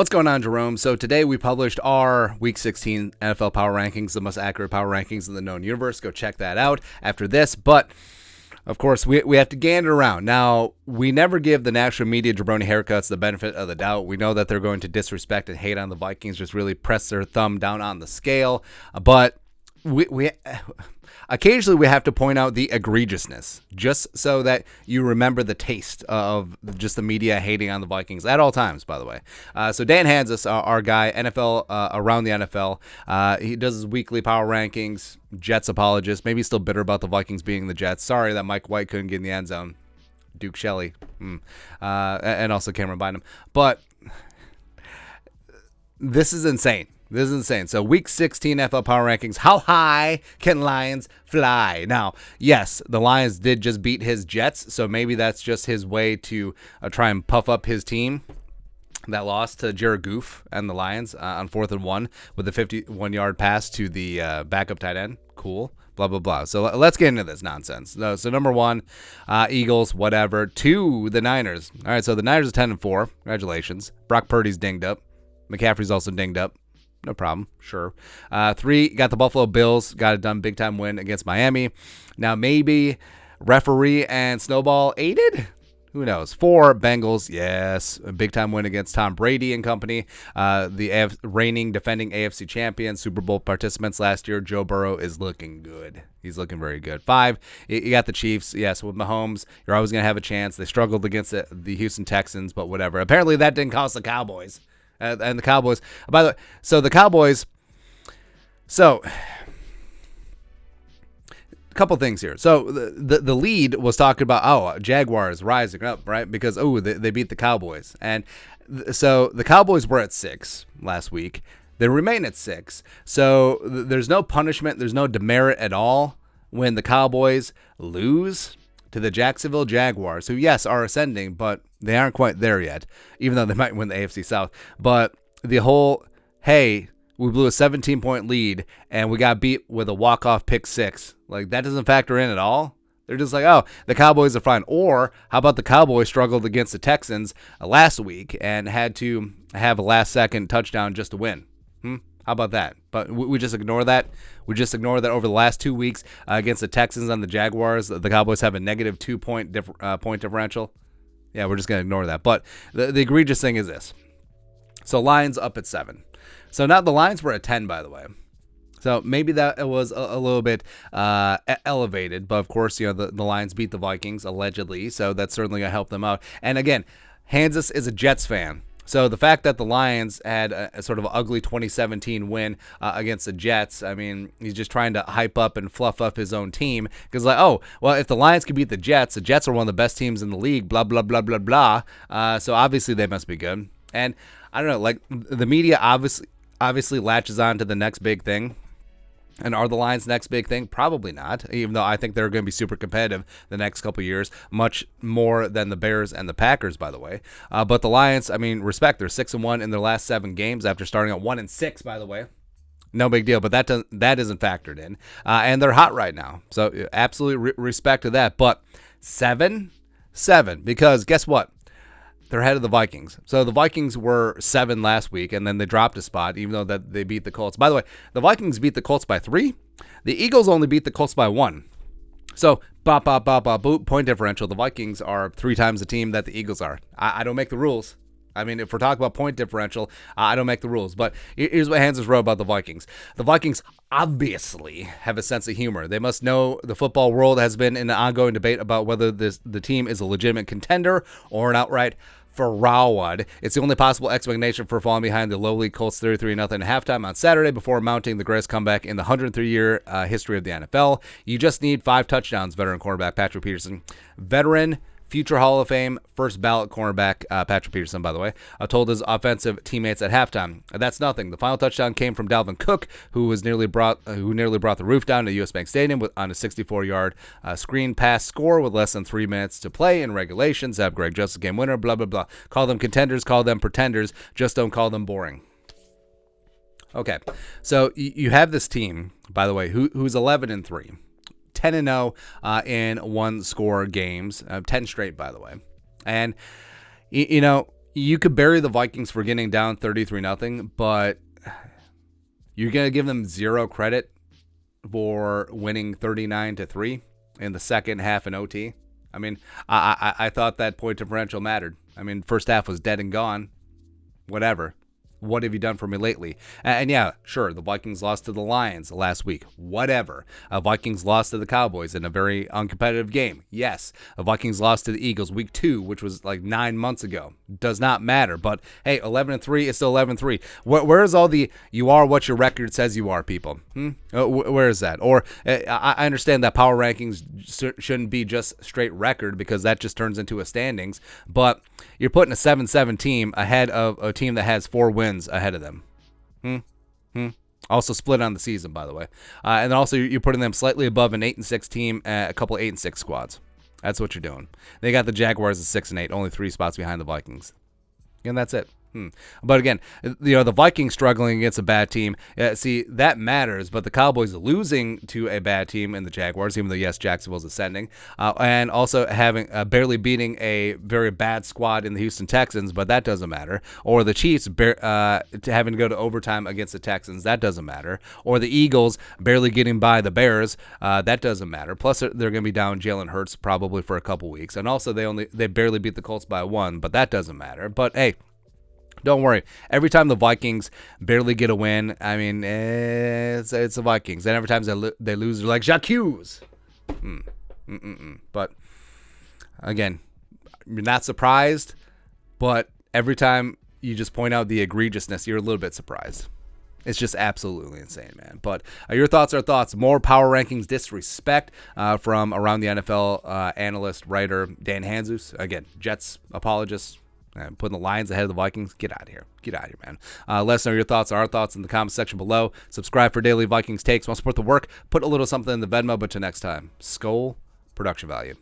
What's going on, Jerome? So today we published our Week 16 NFL Power Rankings, the most accurate power rankings in the known universe. Go check that out after this. But, of course, we have to gander around. Now, we never give the national media jabroni haircuts the benefit of the doubt. We know that they're going to disrespect and hate on the Vikings, just really press their thumb down on the scale. But we occasionally we have to point out the egregiousness, just so that you remember the taste of just the media hating on the Vikings at all times, by the way. So Dan Hanzus, our guy, NFL around the NFL, he does his weekly power rankings. Jets apologist. Maybe he's still bitter about the Vikings being the Jets. Sorry that Mike White couldn't get in the end zone. Duke Shelley. And also Cameron Bynum. But this is insane. This is insane. So Week 16 NFL Power Rankings. How high can Lions fly? Now, yes, the Lions did just beat his Jets, so maybe that's just his way to try and puff up his team. That loss to Jared Goff and the Lions on 4th and 1 with a 51-yard pass to the backup tight end. Cool. Blah, blah, blah. So let's get into this nonsense. So number 1, Eagles, whatever. 2, the Niners. All right, so the Niners are 10-4. Congratulations. Brock Purdy's dinged up. McCaffrey's also dinged up. No problem. Sure. 3, got the Buffalo Bills. Got it done. Big time win against Miami. Now maybe referee and Snowball aided? Who knows? 4, Bengals. Yes. A big time win against Tom Brady and company. The reigning, defending AFC champion, Super Bowl participants last year. Joe Burrow is looking good. He's looking very good. 5, you got the Chiefs. Yes, with Mahomes, you're always going to have a chance. They struggled against the Houston Texans, but whatever. Apparently that didn't cost the Cowboys. And the Cowboys, by the way, so the Cowboys, a couple things here. So the lead was talking about, Jaguars rising up, right? Because, they beat the Cowboys. And so the Cowboys were at 6 last week. They remain at 6. So there's no punishment. There's no demerit at all when the Cowboys lose to the Jacksonville Jaguars, who, yes, are ascending, but they aren't quite there yet, even though they might win the AFC South. But the whole, hey, we blew a 17-point lead, and we got beat with a walk-off pick 6. Like, that doesn't factor in at all. They're just like, the Cowboys are fine. Or how about the Cowboys struggled against the Texans last week and had to have a last-second touchdown just to win? How about that? But we just ignore that. We just ignore that over the last 2 weeks against the Texans and the Jaguars, the Cowboys have a negative 2-point point differential. Yeah, we're just going to ignore that. But the egregious thing is this. So Lions up at 7. So now the Lions were at 10, by the way. So maybe that was a little bit elevated. But, of course, the Lions beat the Vikings, allegedly. So that's certainly going to help them out. And, again, Hanzus is a Jets fan. So the fact that the Lions had a sort of ugly 2017 win against the Jets, I mean, he's just trying to hype up and fluff up his own team. Because if the Lions can beat the Jets are one of the best teams in the league, blah, blah, blah, blah, blah. So obviously they must be good. And I don't know, like the media obviously latches on to the next big thing. And are the Lions' next big thing? Probably not, even though I think they're going to be super competitive the next couple of years, much more than the Bears and the Packers, by the way. But the Lions, I mean, respect, they're 6-1 in their last 7 games after starting at 1-6, by the way. No big deal, but that isn't factored in. And they're hot right now, so absolute respect to that. But 7, because guess what? They're ahead of the Vikings. So the Vikings were 7 last week, and then they dropped a spot, even though that they beat the Colts. By the way, the Vikings beat the Colts by 3. The Eagles only beat the Colts by 1. So, boop, point differential. The Vikings are 3 times the team that the Eagles are. I don't make the rules. I mean, if we're talking about point differential, I don't make the rules. But here's what Hanzus wrote about the Vikings. The Vikings obviously have a sense of humor. They must know the football world has been in an ongoing debate about whether the team is a legitimate contender or an outright fraud. It's the only possible explanation for falling behind the lowly Colts 33-0 at halftime on Saturday before mounting the greatest comeback in the 103-year history of the NFL. You just need 5 touchdowns, veteran cornerback Patrick Peterson. Veteran, future Hall of Fame, first ballot cornerback Patrick Peterson, by the way, told his offensive teammates at halftime. That's nothing. The final touchdown came from Dalvin Cook, who nearly brought the roof down to US Bank Stadium on a 64-yard screen pass score with less than 3 minutes to play in regulation. Zeb Greg Justice game winner, blah, blah, blah. Call them contenders, call them pretenders, just don't call them boring. Okay, so you have this team, by the way, who's 11-3. 10-0 in one-score games, 10 straight, by the way. And, You could bury the Vikings for getting down 33-0, but you're going to give them zero credit for winning 39-3 in the second half in OT. I mean, I thought that point differential mattered. I mean, first half was dead and gone. Whatever. What have you done for me lately? And yeah, sure, the Vikings lost to the Lions last week. Whatever. Vikings lost to the Cowboys in a very uncompetitive game. Yes. Vikings lost to the Eagles week 2, which was like 9 months ago. Does not matter. But hey, 11-3 is still 11-3. Where is all the "you are what your record says you are" people? Where is that? Or I understand that power rankings shouldn't be just straight record because that just turns into a standings. But you're putting a 7-7 team ahead of a team that has 4 wins ahead of them. Also split on the season, by the way. And then also you're putting them slightly above an 8-6 team, a couple 8-6 squads. That's what you're doing. They got the Jaguars at 6-8, only 3 spots behind the Vikings. And that's it. But again, the Vikings struggling against a bad team. See, that matters. But the Cowboys losing to a bad team in the Jaguars, even though yes, Jacksonville's ascending, and also having barely beating a very bad squad in the Houston Texans, but that doesn't matter. Or the Chiefs having to go to overtime against the Texans, that doesn't matter. Or the Eagles barely getting by the Bears, that doesn't matter. Plus, they're going to be down Jalen Hurts probably for a couple weeks, and also they barely beat the Colts by 1, but that doesn't matter. But hey. Don't worry. Every time the Vikings barely get a win, I mean, it's the Vikings. And every time they lose, they're like, J'accuse. But, again, you're not surprised. But every time you just point out the egregiousness, you're a little bit surprised. It's just absolutely insane, man. But your thoughts are thoughts. More power rankings disrespect from around the NFL analyst, writer, Dan Hanzus. Again, Jets apologist. Putting the Lions ahead of the Vikings. Get out of here. Get out of here, man. Let us know your thoughts, our thoughts in the comments section below. Subscribe for daily Vikings takes. Want to support the work? Put a little something in the Venmo. But till next time, Skol, production value.